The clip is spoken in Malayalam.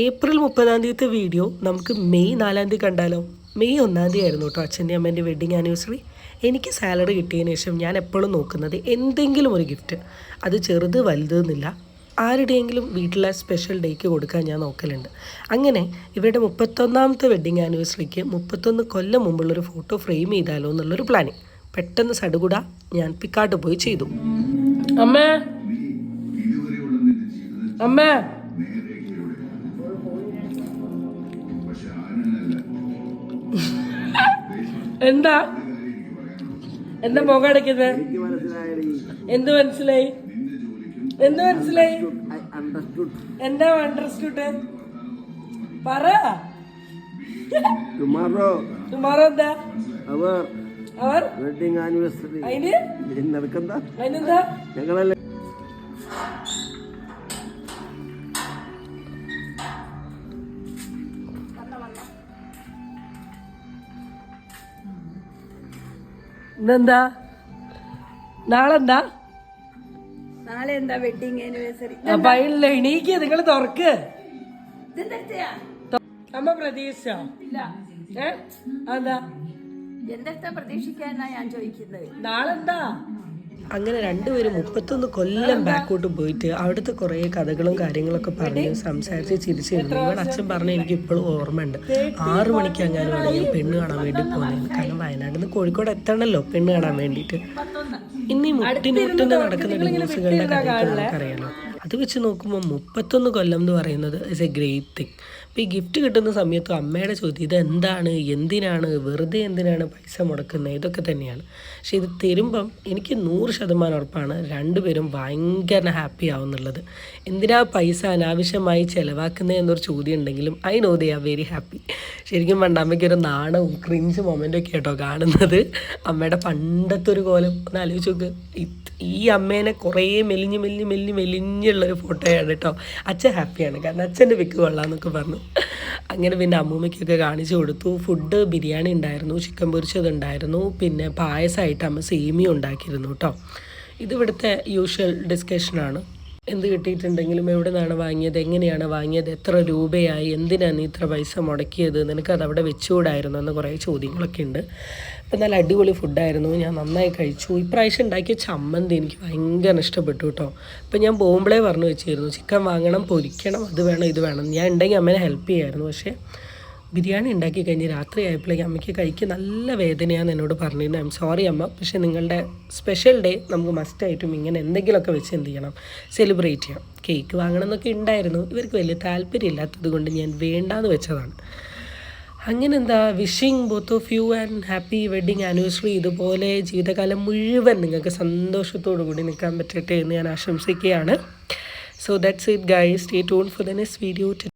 ഏപ്രിൽ 30 വീഡിയോ നമുക്ക് മെയ് 4 കണ്ടാലോ? മെയ് 1 ആയിരുന്നു കേട്ടോ അച്ഛൻ്റെ അമ്മേൻ്റെ വെഡ്ഡിങ് ആനിവേഴ്സറി. എനിക്ക് സാലറി കിട്ടിയതിന് ശേഷം ഞാൻ എപ്പോഴും നോക്കുന്നത് എന്തെങ്കിലും ഒരു ഗിഫ്റ്റ്, അത് ചെറുത് വലുതെന്നില്ല, ആരുടെയെങ്കിലും വീട്ടിലെ സ്പെഷ്യൽ ഡേക്ക് കൊടുക്കാൻ ഞാൻ നോക്കലുണ്ട്. അങ്ങനെ ഇവരുടെ 31ാമത്തെ വെഡ്ഡിങ് ആനിവേഴ്സറിക്ക് 31 കൊല്ലം മുമ്പുള്ളൊരു ഫോട്ടോ ഫ്രെയിം ചെയ്താലോ എന്നുള്ളൊരു പ്ലാനിങ്. പെട്ടെന്ന് സടുകുട ഞാൻ പിക്കാട്ട് പോയി ചെയ്തു. അമ്മേ അമ്മേ എന്താ എന്താ മുഖം അടയ്ക്കുന്നത്? എന്ത് മനസ്സിലായി? എന്താ അണ്ടർസ്റ്റുഡ്? പറ. ടുമാറോ എന്താ അവർ വെഡിങ് ആനിവേഴ്സറി അതിനെന്താ ഞങ്ങളല്ലേ ഇന്നെന്താ? നാളെ എന്താ വെഡിങ് ആനിവേഴ്സറി? അപ്പൊ അതിനുള്ള എണീക്ക്, നിങ്ങൾ തുറക്ക്. അമ്മ പ്രതീക്ഷിച്ചോ? അതെന്താ എന്തെടുത്ത പ്രതീക്ഷിക്കാനാ ഞാൻ ചോദിക്കുന്നത്? നാളെന്താ? അങ്ങനെ രണ്ടുപേരും 31 കൊല്ലം ബാക്കോട്ട് പോയിട്ട് അവിടുത്തെ കുറേ കഥകളും കാര്യങ്ങളൊക്കെ പറഞ്ഞ് സംസാരിച്ച് ചിരിച്ചിരുന്നു. ഇവിടെ അച്ഛൻ പറഞ്ഞ എനിക്ക് ഇപ്പോഴും ഓർമ്മയുണ്ട്. 6 മണിക്ക് അങ്ങാനുമാണ് ഞാൻ പെണ്ണ് കാണാൻ വേണ്ടി പോകുന്നത്. കാരണം വയനാട്ടിൽ നിന്ന് കോഴിക്കോട് എത്തണമല്ലോ പെണ്ണ് കാണാൻ വേണ്ടിയിട്ട്. ഇനി മുട്ടിന് നടക്കുന്ന ഡിവോഴ്സുകളുടെ കാര്യങ്ങൾ നമുക്കറിയാലോ. അത് വെച്ച് നോക്കുമ്പോൾ 31 കൊല്ലം എന്ന് പറയുന്നത് ഇസ് എ ഗ്രേറ്റ് തിങ്. അപ്പോൾ ഈ ഗിഫ്റ്റ് കിട്ടുന്ന സമയത്ത് അമ്മയുടെ ചോദ്യം ഇത് എന്താണ്, എന്തിനാണ്, വെറുതെ എന്തിനാണ് പൈസ മുടക്കുന്നത്, ഇതൊക്കെ തന്നെയാണ്. പക്ഷെ ഇത് തരുമ്പം എനിക്ക് 100% ഉറപ്പാണ് രണ്ടുപേരും ഭയങ്കര ഹാപ്പി ആവുന്നുള്ളത്. എന്തിനാ പൈസ അനാവശ്യമായി ചിലവാക്കുന്നത് എന്നൊരു ചോദ്യം ഉണ്ടെങ്കിലും I know they are very happy. ശരിക്കും പണ്ട് അമ്മയ്ക്ക് ഒരു നാണവും ക്രിഞ്ച് മൊമെൻ്റ് ഒക്കെ കേട്ടോ കാണുന്നത്. അമ്മയുടെ പണ്ടത്തെ ഒരു കോലം ഒന്ന് ആലോചിച്ച് നോക്ക്. ഈ അമ്മേനെ കുറേ മെലിഞ്ഞുള്ളൊരു ഫോട്ടോയാണ് കേട്ടോ. അച്ഛൻ ഹാപ്പിയാണ്, കാരണം അച്ഛൻ്റെ പിക്ക് കൊള്ളാമെന്നൊക്കെ പറഞ്ഞു. അങ്ങനെ പിന്നെ അമ്മൂമ്മയ്ക്കൊക്കെ കാണിച്ചു കൊടുത്തു. ഫുഡ് ബിരിയാണി ഉണ്ടായിരുന്നു, ചിക്കൻ പൊരിച്ചതുണ്ടായിരുന്നു, പിന്നെ പായസമായിട്ട് അമ്മ സേമിയ ഉണ്ടാക്കിയിരുന്നു കേട്ടോ. ഇതിവിടുത്തെ യൂഷ്വൽ ഡിസ്കഷനാണ്. എന്ത് കിട്ടിയിട്ടുണ്ടെങ്കിലും എവിടെ നിന്നാണ് വാങ്ങിയത്, എങ്ങനെയാണ് വാങ്ങിയത്, എത്ര രൂപയായി, എന്തിനാണ് നീ ഇത്ര പൈസ മുടക്കിയത്, നിനക്കത് അവിടെ വെച്ചുകൂടായിരുന്നു എന്ന് കുറേ ചോദ്യങ്ങളൊക്കെ ഉണ്ട്. അപ്പം നല്ല അടിപൊളി ഫുഡായിരുന്നു, ഞാൻ നന്നായി കഴിച്ചു. ഇപ്രാവശ്യം ഉണ്ടാക്കിയ ചമ്മന്തി എനിക്ക് ഭയങ്കര ഇഷ്ടപ്പെട്ടു കേട്ടോ. അപ്പം ഞാൻ പോകുമ്പോഴേ പറഞ്ഞു വെച്ചിരുന്നു ചിക്കൻ വാങ്ങണം, പൊരിക്കണം, അത് വേണം ഇത് വേണം. ഞാൻ ഉണ്ടെങ്കിൽ അമ്മേനെ ഹെൽപ്പ് ചെയ്യായിരുന്നു. പക്ഷേ ബിരിയാണി ഉണ്ടാക്കി കഴിഞ്ഞ് രാത്രി ആയപ്പോഴേക്ക് അമ്മയ്ക്ക് കഴിക്ക് നല്ല വേദനയാണെന്ന് എന്നോട് പറഞ്ഞിരുന്നു. ഐ എം സോറി അമ്മ, പക്ഷേ നിങ്ങളുടെ സ്പെഷ്യൽ ഡേ നമുക്ക് മസ്റ്റായിട്ടും ഇങ്ങനെ എന്തെങ്കിലുമൊക്കെ വെച്ച് എന്ത് ചെയ്യണം, സെലിബ്രേറ്റ് ചെയ്യണം. കേക്ക് വാങ്ങണം എന്നൊക്കെ ഉണ്ടായിരുന്നു, ഇവർക്ക് വലിയ താല്പര്യം ഇല്ലാത്തത് കൊണ്ട് ഞാൻ വേണ്ടാന്ന് വെച്ചതാണ്. അങ്ങനെ എന്താ, wishing both of you and happy wedding anniversary. ഇതുപോലെ ജീവിതകാലം മുഴുവൻ നിങ്ങൾക്ക് സന്തോഷത്തോടു കൂടി നിൽക്കാൻ പറ്റട്ടെ എന്ന് ഞാൻ ആശംസിക്കുകയാണ്. So that's it guys, stay tuned for the next video.